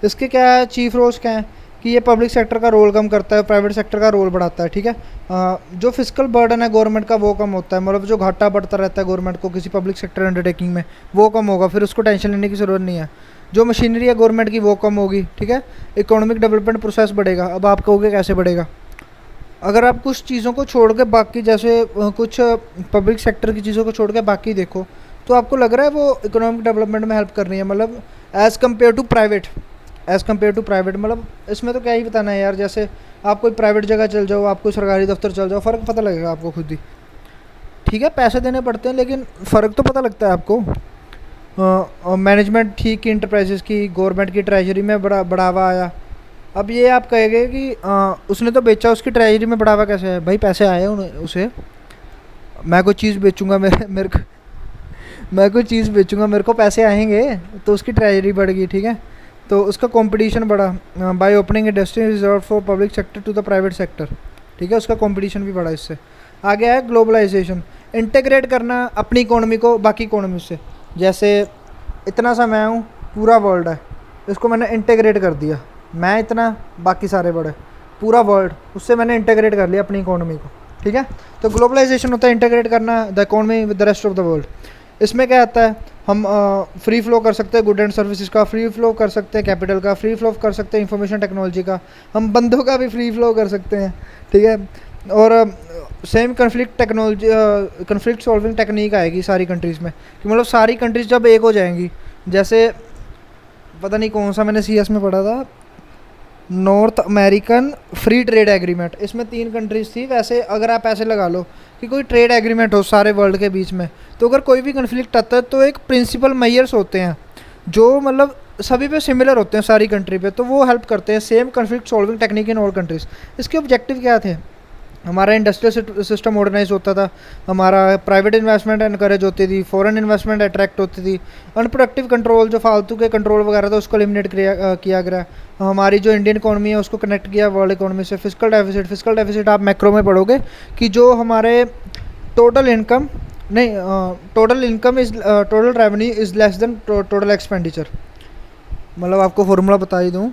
इसके क्या है चीफ रोल्स क्या है कि ये पब्लिक सेक्टर का रोल कम करता है, प्राइवेट सेक्टर का रोल बढ़ाता है, ठीक है। जो फिजिकल बर्डन है गवर्नमेंट का वो कम होता है, मतलब जो घाटा बढ़ता रहता है गवर्नमेंट को किसी पब्लिक सेक्टर अंडरटेकिंग में वो कम होगा, फिर उसको टेंशन लेने की ज़रूरत नहीं है। जो मशीनरी है गवर्नमेंट की वो कम होगी, ठीक है। इकोनॉमिक डेवलपमेंट प्रोसेस बढ़ेगा। अब आप कहोगे कैसे बढ़ेगा, अगर आप कुछ चीज़ों को छोड़ के बाकी जैसे कुछ पब्लिक सेक्टर की चीज़ों को छोड़ के बाकी देखो तो आपको लग रहा है वो इकोनॉमिक डेवलपमेंट में हेल्प कर रही है, मतलब एज़ कम्पेयर टू प्राइवेट। मतलब इसमें तो क्या ही बताना है यार, जैसे आप कोई प्राइवेट जगह चल जाओ, आप कोई सरकारी दफ्तर चल जाओ, फ़र्क पता लगेगा आपको खुद ही, ठीक है। पैसे देने पड़ते हैं लेकिन फ़र्क तो पता लगता है आपको। मैनेजमेंट ठीक की इंटरप्राइजेस की, गवर्नमेंट की ट्रेजरी में बढ़ावा आया। अब ये आप कहेंगे कि उसने तो बेचा, उसकी ट्रेजरी में बढ़ावा कैसे है? भाई पैसे आए उसे, मैं कोई चीज़ बेचूंगा मैं कोई चीज़ बेचूंगा, मेरे को पैसे आएंगे तो उसकी ट्रेजरी बढ़ गई, ठीक है। तो उसका कंपटीशन बढ़ा by opening industry reserve for public sector to the private sector, ठीक है। उसका कंपटीशन भी बढ़ा इससे। आगे है ग्लोबलाइजेशन, इंटीग्रेट करना अपनी इकोनॉमी को बाकी इकोनॉमी से। जैसे इतना सा मैं हूँ, पूरा वर्ल्ड है, इसको मैंने इंटीग्रेट कर दिया, मैं इतना बाकी सारे बड़े, पूरा वर्ल्ड, उससे मैंने इंटीग्रेट कर लिया अपनी इकोनॉमी को, ठीक है। तो ग्लोबलाइजेशन होता है इंटीग्रेट करना the economy with the rest of the world. इसमें क्या आता है, हम फ्री फ्लो कर सकते हैं गुड एंड सर्विसेज का, फ्री फ्लो कर सकते हैं कैपिटल का, फ्री फ्लो कर सकते हैं इंफॉर्मेशन टेक्नोलॉजी का, हम बंदों का भी फ्री फ्लो कर सकते हैं, ठीक है। और सेम कन्फ्लिक्ट सॉल्विंग टेक्निक आएगी सारी कंट्रीज़ में, कि मतलब सारी कंट्रीज जब एक हो जाएंगी, जैसे पता नहीं कौन सा मैंने CS में पढ़ा था, north American free trade agreement, इसमें 3 कंट्रीज थी। वैसे अगर आप ऐसे लगा लो कि कोई ट्रेड एग्रीमेंट हो सारे वर्ल्ड के बीच में, तो अगर कोई भी कन्फ्लिक्ट आता है तो एक प्रिंसिपल मेजर्स होते हैं जो मतलब सभी पे सिमिलर होते हैं सारी कंट्री पे, तो वो हेल्प करते हैं। Same conflict solving technique in all countries. इसके ऑब्जेक्टिव क्या थे, हमारा इंडस्ट्रियल सिस्टम मॉडर्नाइज होता था, हमारा प्राइवेट इन्वेस्टमेंट एनकरेज होती थी, फॉरेन इन्वेस्टमेंट अट्रैक्ट होती थी, अनप्रोडक्टिव कंट्रोल जो फालतू के कंट्रोल वगैरह था उसको एलिमिनेट किया गया। हमारी जो इंडियन इकोनॉमी है उसको कनेक्ट किया वर्ल्ड इकोनॉमी से। फिजिकल डेफिसिट आप मैक्रो में पढ़ोगे कि जो हमारे total income total revenue is less than total expenditure. मतलब आपको फॉर्मूला बता ही दूँ,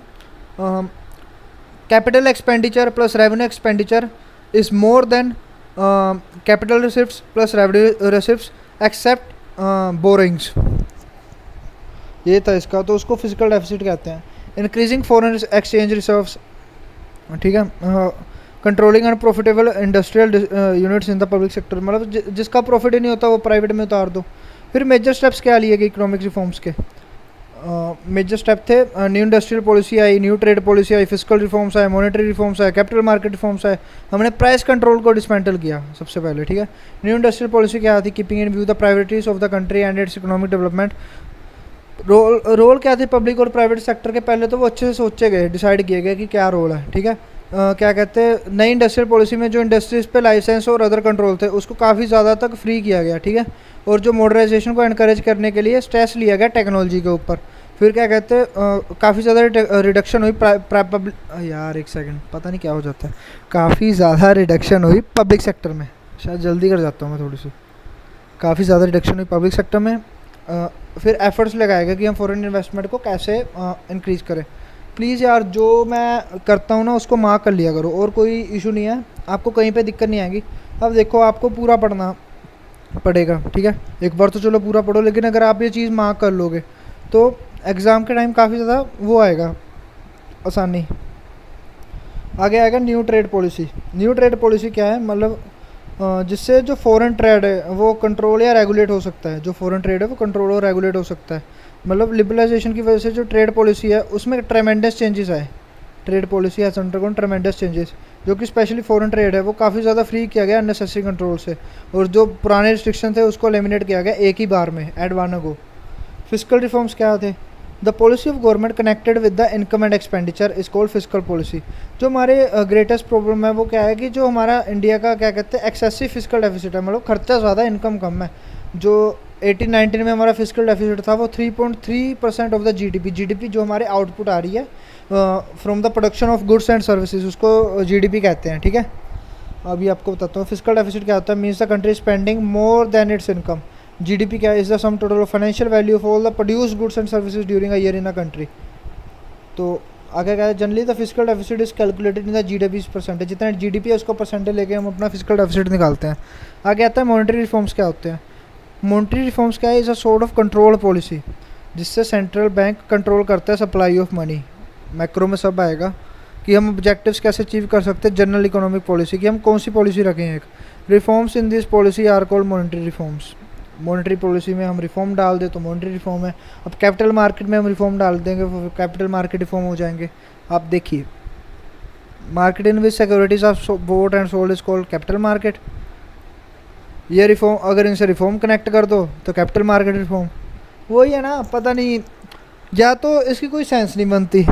capital expenditure plus revenue expenditure is more than capital receipts plus revenue receipts except borrowings। ये था इसका, तो उसको फिजिकल डेफिसिट कहते हैं। इंक्रीजिंग फॉरेन एक्सचेंज रिजर्व्स, ठीक है। Controlling unprofitable industrial units in the public sector, मतलब जिसका प्रॉफिट ही नहीं होता वो प्राइवेट में उतार दो। फिर मेजर स्टेप्स क्या लिए गए इकोनॉमिक रिफॉर्म्स के, मेजर स्टेप थे, न्यू इंडस्ट्रियल पॉलिसी आई, न्यू ट्रेड पॉलिसी आई, फिजिकल रिफॉर्म्स आए, मॉनेटरी रिफॉर्म्स आए, कैपिटल मार्केट रिफॉर्म्स आए, हमने प्राइस कंट्रोल को डिसमेंटल किया सबसे पहले, ठीक है। न्यू इंडस्ट्रियल पॉलिसी क्या थी, keeping in view the priorities of the country and its economic development. Role क्या थे पब्लिक और प्राइवेट सेक्टर के, पहले तो वो अच्छे से सोचे गए, डिसाइड किए गए कि क्या रोल है, ठीक है। क्या कहते हैं, नई इंडस्ट्रियल पॉलिसी में जो इंडस्ट्रीज पे लाइसेंस और अदर कंट्रोल थे उसको काफ़ी ज़्यादा तक फ्री किया गया, ठीक है। और जो मॉडर्नाइजेशन को एनकरेज करने के लिए स्ट्रेस लिया गया टेक्नोलॉजी के ऊपर। फिर क्या कहते हैं, काफ़ी ज़्यादा रिडक्शन हुई यार एक सेकंड, पता नहीं क्या हो जाता है, काफ़ी ज़्यादा रिडक्शन हुई पब्लिक सेक्टर में, शायद जल्दी कर जाता हूँ मैं थोड़ी सी, काफ़ी ज़्यादा रिडक्शन हुई पब्लिक सेक्टर में। फिर एफर्ट्स लगाए गए कि हम फॉरेन इन्वेस्टमेंट को कैसे इंक्रीज़ करें। प्लीज़ यार जो मैं करता हूँ ना उसको मार्क कर लिया करो, और कोई इशू नहीं है, आपको कहीं पे दिक्कत नहीं आएगी। अब देखो आपको पूरा पढ़ना पड़ेगा, ठीक है। एक बार तो चलो पूरा पढ़ो, लेकिन अगर आप ये चीज़ मार्क कर लोगे तो एग्ज़ाम के टाइम काफ़ी ज़्यादा वो आएगा, आसानी। आगे आएगा new trade policy. New trade policy क्या है, मतलब जिससे जो फॉरेन ट्रेड है वो कंट्रोल या रेगुलेट हो सकता है, जो फॉरेन ट्रेड है वो कंट्रोल और रेगुलेट हो सकता है। मतलब लिबरलाइजेशन की वजह से जो ट्रेड पॉलिसी है उसमें ट्रेमेंडस चेंजेस आए, trade policy has undergone ट्रेमेंडस changes, जो कि स्पेशली फॉरेन ट्रेड है वो काफ़ी ज़्यादा फ्री किया गया अननेसेसरी कंट्रोल से, और जो पुराने रिस्ट्रिक्शन थे उसको एलिमिनेट किया गया एक ही बार में at one go. Physical reforms क्या थे? The policy of government connected with the income and expenditure is called physical policy. जो हमारे ग्रेटेस्ट प्रॉब्लम है वो क्या है कि जो हमारा इंडिया का क्या कहते हैं एक्सेसिव फिजिकल डेफिसिट है, मतलब खर्चा ज़्यादा इनकम कम है। जो 18-19 में हमारा फिजिकल डेफिसिट था वो 3.3% ऑफ द जीडीपी जो हमारे आउटपुट आ रही है from the production of goods and services, उसको जीडीपी कहते हैं, ठीक है। अभी आपको बताता हूँ फिजिकल डेफिसिट क्या होता है। Means the country spending more than its income. GDP क्या is the sum total of financial value of all the produced goods and services during a year in a country. तो आगे क्या है, generally the physical deficit is calculated in the GDP percentage, जितना जीडीपी है उसको परसेंटेज लेके हम अपना फिजिकल डेफिसिट निकालते हैं। आगे आता है मॉनेटरी रिफॉर्म्स क्या होते हैं। मॉनेटरी रिफॉर्म्स क्या है, is a sort of control policy जिससे सेंट्रल बैंक कंट्रोल करता है सप्लाई ऑफ मनी। मैक्रो में सब आएगा कि हम ऑब्जेक्टिव्स कैसे अचीव कर सकते हैं जनरल इकोनॉमिक पॉलिसी की, हम कौन सी पॉलिसी रखें। एक reforms in this policy are called monetary reforms. Monetary policy में हम रिफॉर्म डाल दें तो मॉनेटरी रिफॉर्म है। अब कैपिटल मार्केट में हम रिफॉर्म डाल देंगे तो कैपिटल मार्केट रिफॉर्म हो जाएंगे। आप देखिए, market in which securities are bought and sold is called capital market. ये रिफॉर्म अगर इनसे रिफॉर्म कनेक्ट कर दो तो कैपिटल मार्केट रिफॉर्म। वही है ना, पता नहीं, या तो इसकी कोई सेंस नहीं बनती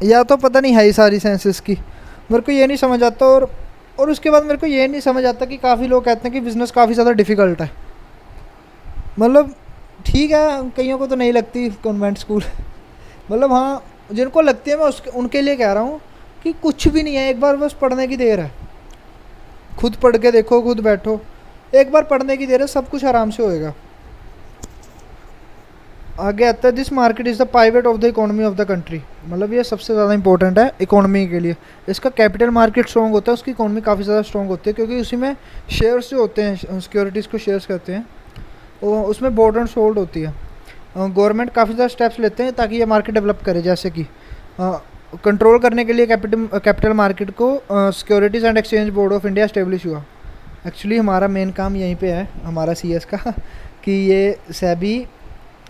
या तो पता नहीं है ही सारी सेंस इसकी, मेरे को ये नहीं समझ आता। और उसके बाद मेरे को ये नहीं समझ आता कि काफ़ी लोग कहते हैं कि बिज़नेस काफ़ी ज़्यादा डिफ़िकल्ट है। मतलब ठीक है, कईयों को तो नहीं लगती कॉन्वेंट स्कूल मतलब हाँ, जिनको लगती है मैं उनके लिए कह रहा हूँ कि कुछ भी नहीं है, एक बार बस पढ़ने की देर है। खुद पढ़ के देखो, खुद बैठो, एक बार पढ़ने की देर है, सब कुछ आराम से होएगा। आगे आता है this market is the pivot of the economy of the country. मतलब ये सबसे ज़्यादा इंपॉर्टेंट है इकोनॉमी के लिए। इसका कैपिटल मार्केट स्ट्रॉन्ग होता है, उसकी इकोनॉमी काफ़ी ज़्यादा स्ट्रॉन्ग होती है, क्योंकि उसी में शेयर्स जो होते हैं, सिक्योरिटीज़ को शेयर्स कहते हैं, वो उसमें बॉट एंड सोल्ड होती है। गवर्नमेंट काफ़ी ज़्यादा स्टेप्स लेते हैं ताकि ये मार्केट डेवलप करे, जैसे कि कंट्रोल करने के लिए कैपिटल मार्केट को securities and exchange board of India establish हुआ। एक्चुअली हमारा मेन काम यहीं पे है, हमारा सीएस का कि ये सेबी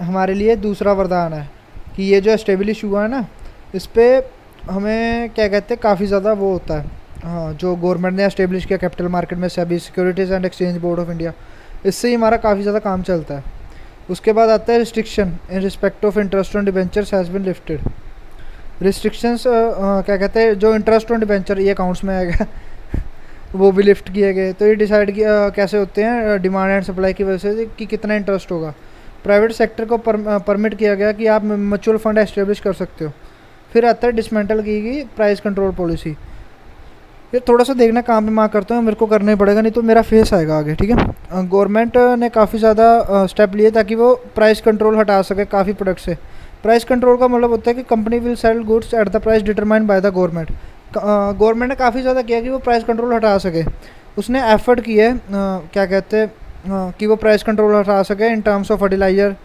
हमारे लिए दूसरा वरदान है कि ये जो इस्टेब्लिश हुआ है ना, इस पर हमें क्या कहते हैं काफ़ी ज़्यादा वो होता है। हाँ, जो गवर्नमेंट ने इस्टेब्लिश किया कैपिटल मार्केट में SEBI, securities and exchange board of India, इससे ही हमारा काफ़ी ज़्यादा काम चलता है। उसके बाद आता है restriction in respect of interest on debentures has been lifted. Restrictions क्या कहते हैं, जो इंटरेस्ट ऑन डिबेंचर ये अकाउंट्स में आएगा वो भी लिफ्ट किए गए। तो ये डिसाइड किया कैसे होते हैं, डिमांड एंड सप्लाई की वजह से कि कितना इंटरेस्ट होगा। प्राइवेट सेक्टर को परमिट किया गया कि आप म्यूचुअल फंड एस्टेब्लिश कर सकते हो। फिर आता है डिसमेंटल की गई प्राइस कंट्रोल पॉलिसी। ये थोड़ा सा देखना कहाँ पे मार्क करता हूँ, मेरे को करना ही पड़ेगा नहीं तो मेरा फेस आएगा आगे, ठीक है। गवर्नमेंट ने काफ़ी ज़्यादा स्टेप लिए ताकि वो प्राइस कंट्रोल हटा सके काफ़ी प्रोडक्ट से। प्राइस कंट्रोल का मतलब होता है कि company will sell goods at the price determined by the government. Government ने काफ़ी ज़्यादा किया कि वो प्राइस कंट्रोल हटा सके। उसने एफर्ट किए क्या कहते हैं कि वो प्राइस कंट्रोल हटा सके in terms of fertilizer,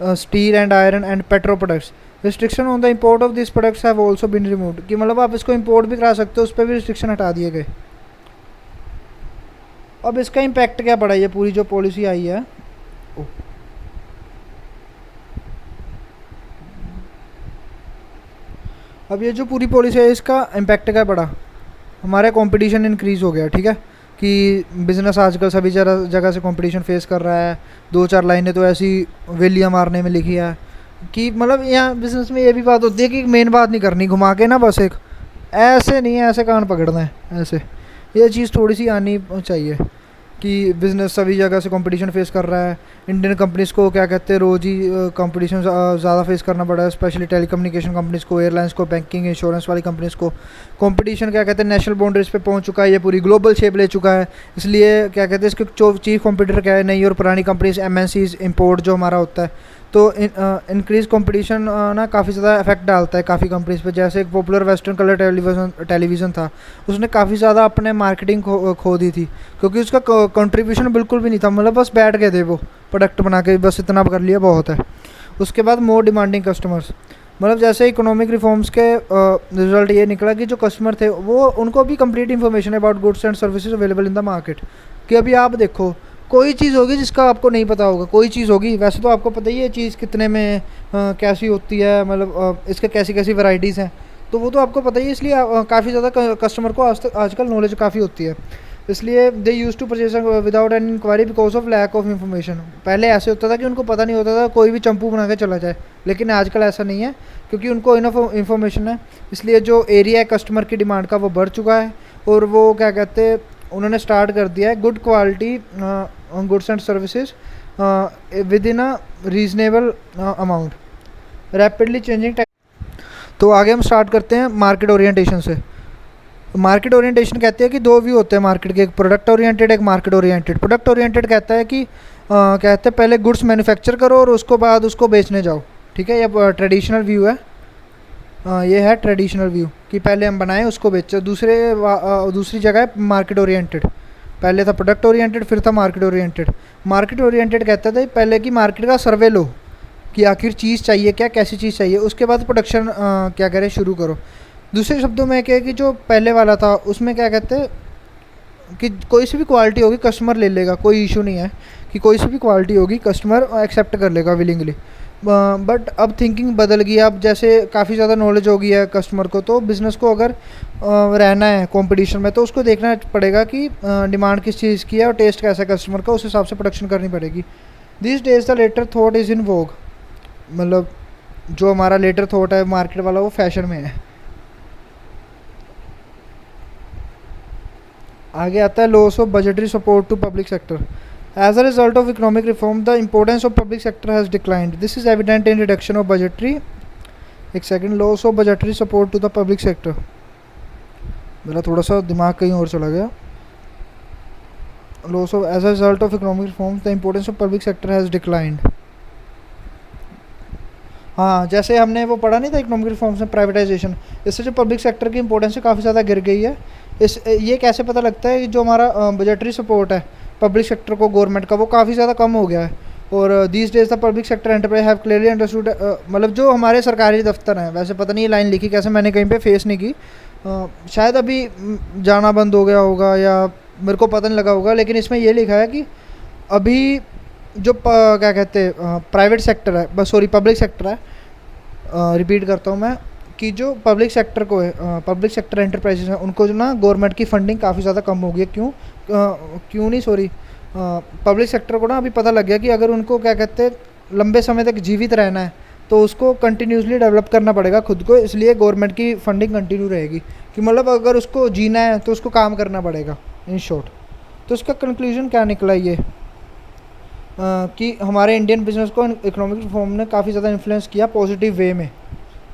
steel and iron and petro products. Restriction on the import of this products have also been removed, कि मतलब आप इसको इंपोर्ट भी करा सकते हो, उस पर भी रिस्ट्रिक्शन हटा दिए गए। अब इसका इम्पैक्ट क्या पड़ा, ये पूरी जो पॉलिसी आई है, अब ये जो पूरी पॉलिसी है इसका इम्पैक्ट क्या पड़ा, हमारा कंपटीशन इंक्रीज़ हो गया, ठीक है। कि बिज़नेस आजकल सभी जगह से कंपटीशन फेस कर रहा है। 2-4 लाइनें तो ऐसी वेलियाँ मारने में लिखी है कि मतलब यहाँ बिज़नेस में ये भी बात होती है कि मेन बात नहीं करनी, घुमा के ना बस एक ऐसे नहीं है, ऐसे कान पकड़ना है ऐसे। ये चीज़ थोड़ी सी आनी चाहिए कि बिज़नेस सभी जगह से कंपटीशन फेस कर रहा है। इंडियन कंपनीज़ को क्या कहते हैं रोज़ ही कंपटीशन ज़्यादा फेस करना पड़ा है, स्पेशली टेलीकम्युनिकेशन कंपनीज़ को, एयरलाइंस को, बैंकिंग इंश्योरेंस वाली कंपनीज़ को। कंपटीशन क्या कहते हैं नेशनल बाउंड्रीज पे पहुंच चुका है, ये पूरी ग्लोबल शेप ले चुका है। इसलिए क्या कहते हैं इसके चीफ कंपटीटर क्या है, नई और पुरानी कंपनीज, एमएनसीज, इंपोर्ट जो हमारा होता है। तो इंक्रीज कंपटीशन ना काफ़ी ज़्यादा इफेक्ट डालता है काफ़ी कंपनीज पे। जैसे एक पॉपुलर वेस्टर्न कलर टेलीविज़न था, उसने काफ़ी ज़्यादा अपने मार्केटिंग खो दी थी क्योंकि उसका कंट्रीब्यूशन बिल्कुल भी नहीं था। मतलब बस बैठ गए थे वो प्रोडक्ट बना के, बस इतना कर लिया बहुत है। उसके बाद मोर डिमांडिंग कस्टमर्स, मतलब जैसे इकोनॉमिक रिफॉर्म्स के रिजल्ट ये निकला कि जो कस्टमर थे वो उनको भी complete information about goods and services available in the market. कि अभी आप देखो कोई चीज़ होगी जिसका आपको नहीं पता होगा, कोई चीज़ होगी, वैसे तो आपको पता ही है चीज़ कितने में कैसी होती है, मतलब इसके कैसी कैसी वैरायटीज़ हैं। तो वो तो आपको पता ही है, इसलिए काफ़ी ज़्यादा कस्टमर को आजकल नॉलेज काफ़ी होती है। इसलिए they use to purchase without an inquiry because of lack of information. पहले ऐसे होता था कि उनको पता नहीं होता था, कोई भी चंपू बना के चला जाए, लेकिन आजकल ऐसा नहीं है क्योंकि उनको इनफ इन्फॉर्मेशन है। इसलिए जो एरिया है कस्टमर की डिमांड का वो बढ़ चुका है, और वो क्या कहते हैं उन्होंने स्टार्ट कर दिया है good quality goods and services with in a reasonable amount rapidly changing. तो आगे हम स्टार्ट करते हैं मार्केट ओरिएंटेशन से। मार्केट ओरिएंटेशन कहते हैं कि दो व्यू होते हैं मार्केट के, एक प्रोडक्ट ओरिएंटेड एक मार्केट ओरिएंटेड। प्रोडक्ट ओरिएंटेड कहता है कि कहते हैं पहले गुड्स मैन्युफैक्चर करो और उसको बाद उसको बेचने जाओ, ठीक है। ये ट्रेडिशनल व्यू है, ये है ट्रेडिशनल व्यू कि पहले हम बनाएं उसको बेचो। दूसरी जगह है मार्केट ओरिएंटेड, पहले था प्रोडक्ट ओरिएंटेड फिर था मार्केट ओरिएंटेड। मार्केट ओरिएंटेड कहता था पहले कि मार्केट का सर्वे लो कि आखिर चीज़ चाहिए क्या, कैसी चीज़ चाहिए, उसके बाद प्रोडक्शन क्या करें शुरू करो। दूसरे शब्दों में क्या है कि जो पहले वाला था उसमें क्या कहते हैं कि कोई सी भी क्वालिटी होगी कस्टमर ले लेगा, कोई इशू नहीं है कि कोई सी भी क्वालिटी होगी कस्टमर एक्सेप्ट कर लेगा विलिंगली। बट अब थिंकिंग बदल गई है, अब जैसे काफ़ी ज़्यादा नॉलेज हो गई है कस्टमर को, तो बिज़नेस को अगर रहना है कंपटीशन में तो उसको देखना पड़ेगा कि डिमांड किस चीज़ की है और टेस्ट कैसा है कस्टमर का, उस हिसाब से प्रोडक्शन करनी पड़ेगी। These days the latter thought is in vogue, मतलब जो हमारा लेटर थॉट है मार्केट वाला वो फैशन में है। आगे आता है loss of budgetary support to public sector. As a result of economic reform the importance of public sector has declined, this is evident in reduction of budgetary, एक second, loss of budgetary support to the public sector. मेरा थोड़ा सा दिमाग कहीं और चला गया। Loss of as a result of economic reform the importance of public sector has declined. हाँ, जैसे हमने वो पढ़ा नहीं था इकोनॉमिक रिफॉर्म्स में प्राइवेटाइजेशन, इससे जो पब्लिक सेक्टर की इंपॉर्टेंस है काफ़ी ज़्यादा गिर गई है। ये कैसे पता लगता है कि जो हमारा बजटरी सपोर्ट है पब्लिक सेक्टर को गवर्नमेंट का वो काफ़ी ज़्यादा कम हो गया है। और these days the public sector enterprise have clearly understood, मतलब जो हमारे सरकारी दफ्तर हैं, वैसे पता नहीं ये लाइन लिखी कैसे, मैंने कहीं पे फेस नहीं की, शायद अभी जाना बंद हो गया होगा या मेरे को पता नहीं लगा होगा, लेकिन इसमें ये लिखा है कि अभी जो क्या कहते हैं प्राइवेट सेक्टर है, बस सॉरी पब्लिक सेक्टर है, रिपीट करता हूँ मैं कि जो पब्लिक सेक्टर को है पब्लिक सेक्टर एंटरप्राइजेज हैं उनको जो ना गवर्नमेंट की फंडिंग काफ़ी ज़्यादा कम हो गई है। क्यों नहीं सॉरी पब्लिक सेक्टर को ना अभी पता लग गया कि अगर उनको क्या कहते हैं लंबे समय तक जीवित रहना है तो उसको कंटिन्यूसली डेवलप करना पड़ेगा खुद को, इसलिए गवर्नमेंट की फंडिंग कंटिन्यू रहेगी कि मतलब अगर उसको जीना है तो उसको काम करना पड़ेगा इन शॉर्ट। तो इसका कंक्लूजन क्या निकला ये कि हमारे इंडियन बिजनेस को इकोनॉमिक रिफॉर्म ने काफ़ी ज़्यादा इन्फ्लुएंस किया पॉजिटिव वे में,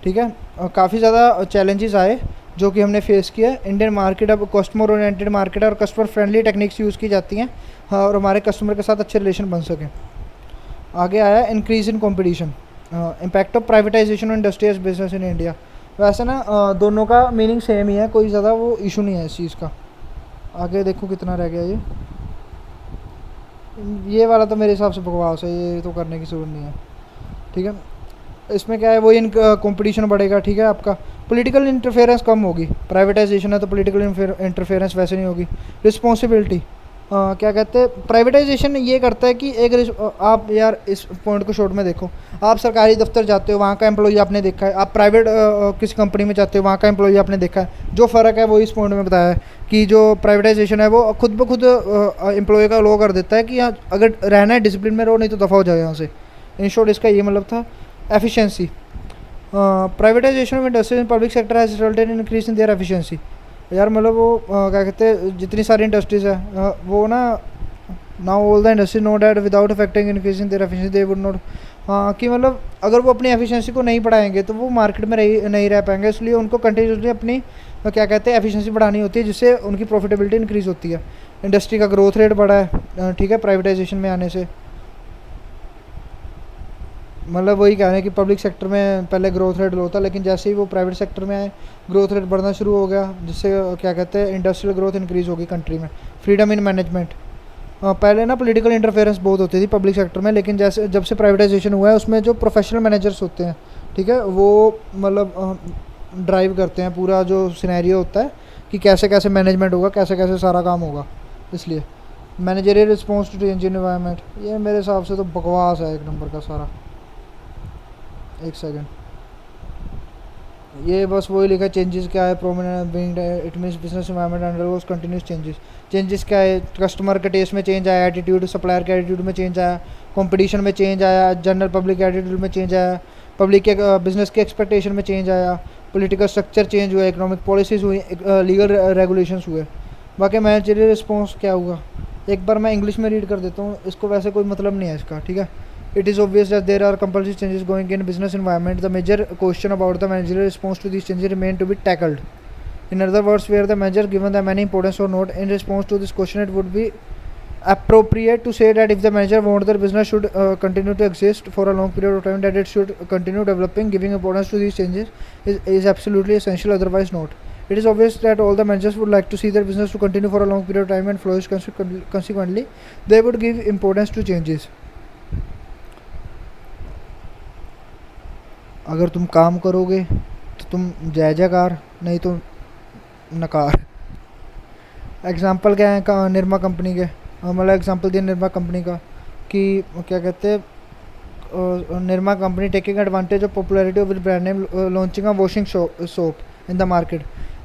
ठीक है। काफ़ी ज़्यादा चैलेंजेस आए जो कि हमने फेस किया। इंडियन मार्केट अब कस्टमर ओरिएंटेड मार्केट है और कस्टमर फ्रेंडली टेक्निक्स यूज़ की जाती हैं और हमारे कस्टमर के साथ अच्छे रिलेशन बन सकें। आगे आया increase in competition, impact of privatisation और इंडस्ट्रियल बिजनेस इन इंडिया। वैसे ना दोनों का मीनिंग सेम ही है, कोई ज़्यादा वो इशू नहीं है इस चीज़ का। आगे देखो कितना रह गया ये वाला तो मेरे हिसाब से बकवास है, ये तो करने की ज़रूरत नहीं है, ठीक है। इसमें क्या है वही कंपटीशन बढ़ेगा, ठीक है। आपका पॉलिटिकल इंटरफेरेंस कम होगी, प्राइवेटाइजेशन है तो पॉलिटिकल इंटरफेरेंस वैसे नहीं होगी। रिस्पॉन्सिबिलिटी क्या कहते हैं प्राइवेटाइजेशन ये करता है कि आप यार इस पॉइंट को शॉर्ट में देखो, आप सरकारी दफ्तर जाते हो वहाँ का एम्प्लॉई आपने देखा है, आप प्राइवेट किसी कंपनी में जाते हो वहाँ का एम्प्लॉई आपने देखा है। जो फ़र्क है वो इस पॉइंट में बताया है कि जो प्राइवेटाइजेशन है वो खुद ब खुद एम्प्लॉय का लो कर देता है कि यहाँ अगर रहना है डिसिप्लिन में रहो, नहीं तो दफ़ा हो जाए यहाँ से। इन शॉर्ट इसका ये मतलब था। Efficiency, privatisation of industries in public sector has resulted in increase in their efficiency. यार मतलब वो क्या कहते हैं जितनी सारी इंडस्ट्रीज़ है वो ना now all the industries know that without affecting increase in their efficiency they would not, हाँ कि मतलब अगर वो अपनी एफिशिएंसी को नहीं बढ़ाएंगे तो वो मार्केट में नहीं रह पाएंगे, इसलिए उनको कंटिन्यूसली अपनी क्या कहते हैं एफिशिएंसी बढ़ानी होती है जिससे उनकी प्रॉफिटेबिलिटी इंक्रीज़ होती है। इंडस्ट्री का ग्रोथ रेट बढ़ा है, ठीक है, प्राइवेटाइजेशन में आने से। मतलब वही कह रहे हैं कि पब्लिक सेक्टर में पहले ग्रोथ रेट लो था, लेकिन जैसे ही वो प्राइवेट सेक्टर में आए ग्रोथ रेट बढ़ना शुरू हो गया, जिससे क्या कहते हैं इंडस्ट्रियल ग्रोथ इंक्रीज़ होगी कंट्री में। फ्रीडम इन मैनेजमेंट, पहले ना पॉलिटिकल इंटरफेरेंस बहुत होती थी पब्लिक सेक्टर में, लेकिन जैसे जब से प्राइवेटाइजेशन हुआ है उसमें जो प्रोफेशनल मैनेजर्स होते हैं, ठीक है, वो मतलब ड्राइव करते हैं पूरा जो सिनेरियो होता है कि कैसे कैसे मैनेजमेंट होगा, कैसे कैसे सारा काम होगा। इसलिए managerial response to change in environment, ये मेरे हिसाब से तो बकवास है एक नंबर का सारा। एक सेकंड, ये बस वही लिखा है चेंजेस क्या है, prominent being it means business environment undergoes continuous changes. Changes क्या है, कस्टमर के टेस्ट में चेंज आया, एटीट्यूड सप्लायर के एटीट्यूड में चेंज आया, कंपटीशन में चेंज आया, जनरल पब्लिक के एटीट्यूड में चेंज आया, पब्लिक के बिजनेस के एक्सपेक्टेशन में चेंज आया, पॉलिटिकल स्ट्रक्चर चेंज हुआ, इकोनॉमिक पॉलिसीज़ हुई, लीगल रेगुलेशंस हुए। बाकी मैनेजरियल रिस्पॉन्स क्या हुआ, एक बार मैं इंग्लिश में रीड कर देता हूँ, इसको वैसे कोई मतलब नहीं है इसका, ठीक है। It is obvious that there are compulsory changes going in business environment. The major question about the managerial response to these changes remain to be tackled. In other words, where the manager given them any importance or not, in response to this question, it would be appropriate to say that if the manager wants their business should continue to exist for a long period of time, that it should continue developing, giving importance to these changes is absolutely essential, otherwise not. It is obvious that all the managers would like to see their business to continue for a long period of time and flourish. Consequently, they would give importance to changes. अगर तुम काम करोगे तो तुम जय जयकार, नहीं तो नकार। एग्जांपल क्या है निरमा कंपनी के, मतलब एग्जांपल दिया निरमा कंपनी का कि क्या कहते हैं, Nirma company taking advantage of popularity of it brand name launching a washing soap in the market.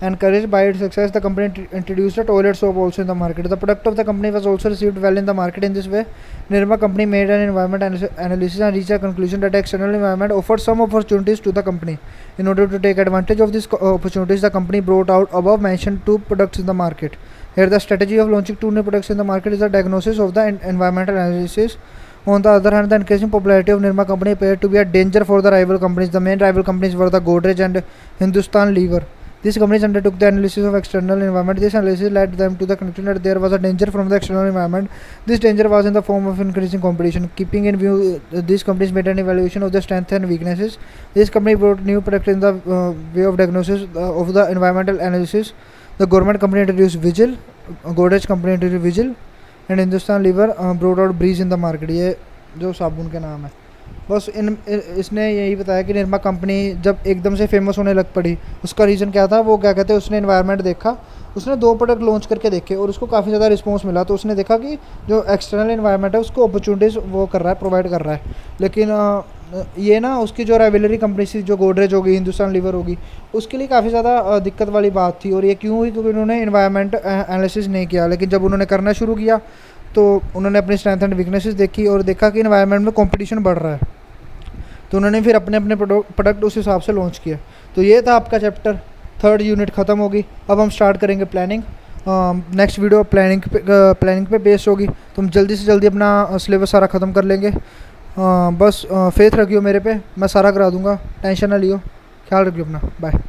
Encouraged by its success, the company introduced a toilet soap also in the market. The product of the company was also received well in the market. In this way, Nirma company made an environment analysis and reached a conclusion that the external environment offered some opportunities to the company. In order to take advantage of these opportunities, the company brought out above mentioned two products in the market. Here, the strategy of launching two new products in the market is the diagnosis of the environmental analysis. On the other hand, the increasing popularity of Nirma company appeared to be a danger for the rival companies. The main rival companies were the Godrej and Hindustan Lever. These companies undertook the analysis of external environment. This analysis led them to the conclusion that there was a danger from the external environment. This danger was in the form of increasing competition. Keeping in view these companies made an evaluation of their strengths and weaknesses. This company brought new product in the way of diagnosis of the environmental analysis. The government company introduced Vigil, Godrej company introduced Vigil, and Hindustan Lever brought out Breeze in the market. ये जो साबुन के नाम है, बस इसने यही बताया कि निरमा कंपनी जब एकदम से फेमस होने लग पड़ी, उसका रीज़न क्या था, वो क्या कहते हैं, उसने एनवायरनमेंट देखा, उसने दो प्रोडक्ट लॉन्च करके देखे और उसको काफ़ी ज़्यादा रिस्पांस मिला, तो उसने देखा कि जो एक्सटर्नल एनवायरनमेंट है उसको अपॉर्चुनिटीज़ वो कर रहा है, प्रोवाइड कर रहा है। लेकिन ये ना उसकी जो राइवलरी कंपनी थी, जो गोदरेज होगी, हिंदुस्तान लीवर होगी, उसके लिए काफ़ी ज़्यादा दिक्कत वाली बात थी। और ये क्यों हुई, क्योंकि उन्होंने एनवायरनमेंट एनालिसिस नहीं किया। लेकिन जब उन्होंने करना शुरू किया तो उन्होंने अपनी स्ट्रेंथ एंड वीकनेसेस देखी और देखा कि एनवायरनमेंट में कॉम्पिटिशन बढ़ रहा है, तो उन्होंने फिर अपने अपने प्रोडक्ट उस हिसाब से लॉन्च किया। तो ये था आपका चैप्टर, थर्ड यूनिट ख़त्म होगी। अब हम स्टार्ट करेंगे प्लानिंग। नेक्स्ट वीडियो प्लानिंग पे बेस्ड होगी, तो हम जल्दी से जल्दी अपना सिलेबस सारा ख़त्म कर लेंगे। बस फेथ रखियो मेरे पे, मैं सारा करा दूँगा, टेंशन ना लियो, ख्याल रखियो अपना, बाय।